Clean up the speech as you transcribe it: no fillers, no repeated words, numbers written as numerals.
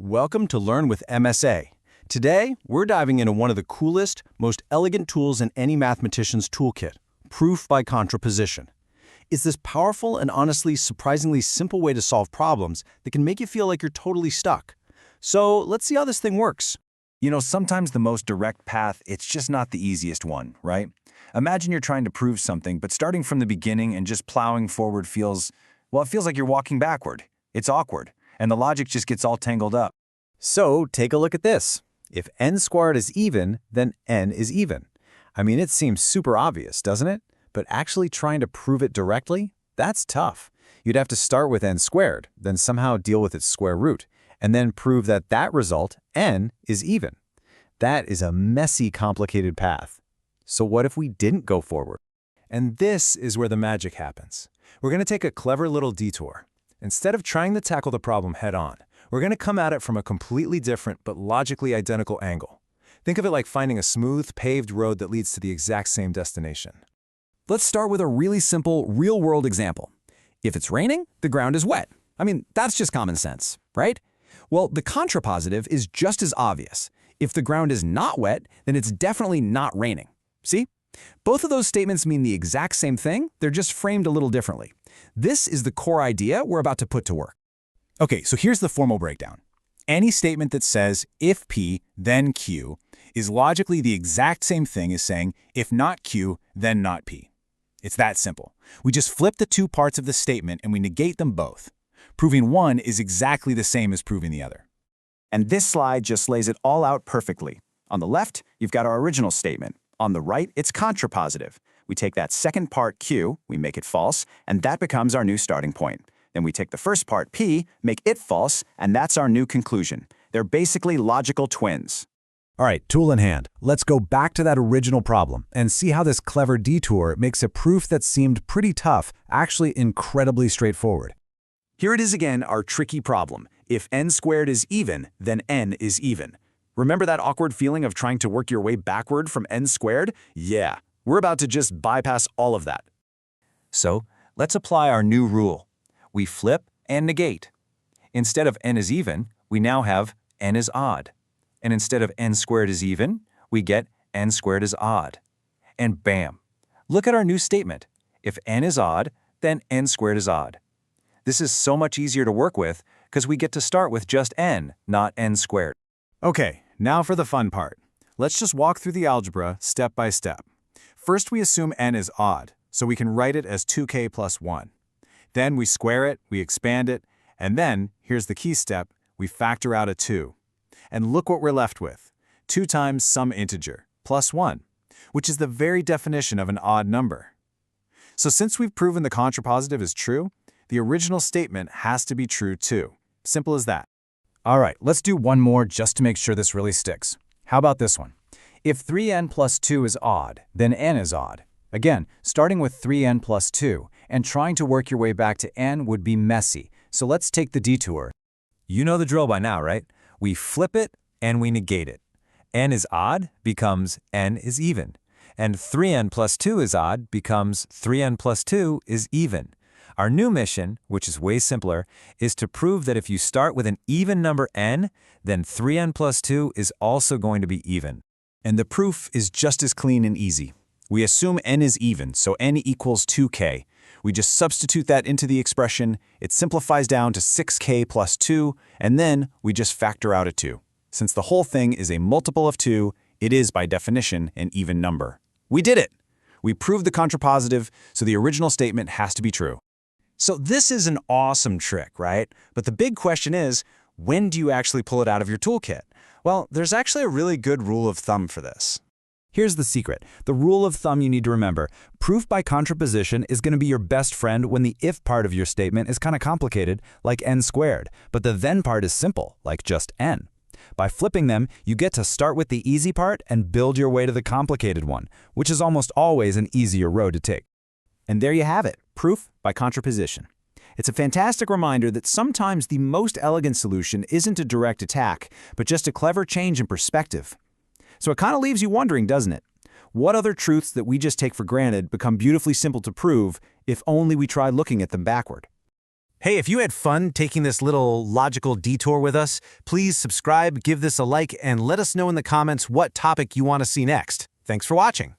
Welcome to Learn with MSA. Today, we're diving into one of the coolest, most elegant tools in any mathematician's toolkit, proof by contraposition. It's this powerful and honestly surprisingly simple way to solve problems that can make you feel like you're totally stuck. So let's see how this thing works. You know, sometimes the most direct path, it's just not the easiest one, right? Imagine you're trying to prove something, but starting from the beginning and just plowing forward feels like you're walking backward. It's awkward, and the logic just gets all tangled up. So take a look at this. If n squared is even, then n is even. I mean, it seems super obvious, doesn't it? But actually trying to prove it directly? That's tough. You'd have to start with n squared, then somehow deal with its square root, and then prove that that result, n, is even. That is a messy, complicated path. So what if we didn't go forward? And this is where the magic happens. We're going to take a clever little detour. Instead of trying to tackle the problem head-on, we're going to come at it from a completely different but logically identical angle. Think of it like finding a smooth, paved road that leads to the exact same destination. Let's start with a really simple, real-world example. If it's raining, the ground is wet. I mean, that's just common sense, right? Well, the contrapositive is just as obvious. If the ground is not wet, then it's definitely not raining. See? Both of those statements mean the exact same thing, they're just framed a little differently. This is the core idea we're about to put to work. Okay, so here's the formal breakdown. Any statement that says if P, then Q is logically the exact same thing as saying if not Q, then not P. It's that simple. We just flip the two parts of the statement and we negate them both. Proving one is exactly the same as proving the other. And this slide just lays it all out perfectly. On the left, you've got our original statement. On the right, it's contrapositive. We take that second part Q, we make it false, and that becomes our new starting point. Then we take the first part P, make it false, and that's our new conclusion. They're basically logical twins. All right, tool in hand. Let's go back to that original problem and see how this clever detour makes a proof that seemed pretty tough actually incredibly straightforward. Here it is again, our tricky problem. If n squared is even, then n is even. Remember that awkward feeling of trying to work your way backward from n squared? Yeah, we're about to just bypass all of that. So let's apply our new rule. We flip and negate. Instead of n is even, we now have n is odd. And instead of n squared is even, we get n squared is odd. And bam! Look at our new statement. If n is odd, then n squared is odd. This is so much easier to work with because we get to start with just n, not n squared. Okay, now for the fun part. Let's just walk through the algebra step by step. First, we assume n is odd, so we can write it as 2k plus 1. Then we square it, we expand it, and then, here's the key step, we factor out a 2. And look what we're left with, 2 times some integer, plus 1, which is the very definition of an odd number. So since we've proven the contrapositive is true, the original statement has to be true too. Simple as that. All right, let's do one more just to make sure this really sticks. How about this one? If 3n plus 2 is odd, then n is odd. Again, starting with 3n plus 2 and trying to work your way back to n would be messy, so let's take the detour. You know the drill by now, right? We flip it and we negate it. N is odd becomes n is even. And 3n plus 2 is odd becomes 3n plus 2 is even. Our new mission, which is way simpler, is to prove that if you start with an even number n, then 3n plus 2 is also going to be even. And the proof is just as clean and easy. We assume n is even, so n equals 2k. We just substitute that into the expression, it simplifies down to 6k plus 2, and then we just factor out a 2. Since the whole thing is a multiple of 2, it is by definition an even number. We did it! We proved the contrapositive, so the original statement has to be true. So this is an awesome trick, right? But the big question is, when do you actually pull it out of your toolkit? Well, there's actually a really good rule of thumb for this. Here's the secret. The rule of thumb you need to remember. Proof by contraposition is going to be your best friend when the if part of your statement is kind of complicated, like n squared, but the then part is simple, like just n. By flipping them, you get to start with the easy part and build your way to the complicated one, which is almost always an easier road to take. And there you have it, proof by contraposition. It's a fantastic reminder that sometimes the most elegant solution isn't a direct attack, but just a clever change in perspective. So it kind of leaves you wondering, doesn't it? What other truths that we just take for granted become beautifully simple to prove if only we try looking at them backward? Hey, if you had fun taking this little logical detour with us, please subscribe, give this a like, and let us know in the comments what topic you want to see next. Thanks for watching.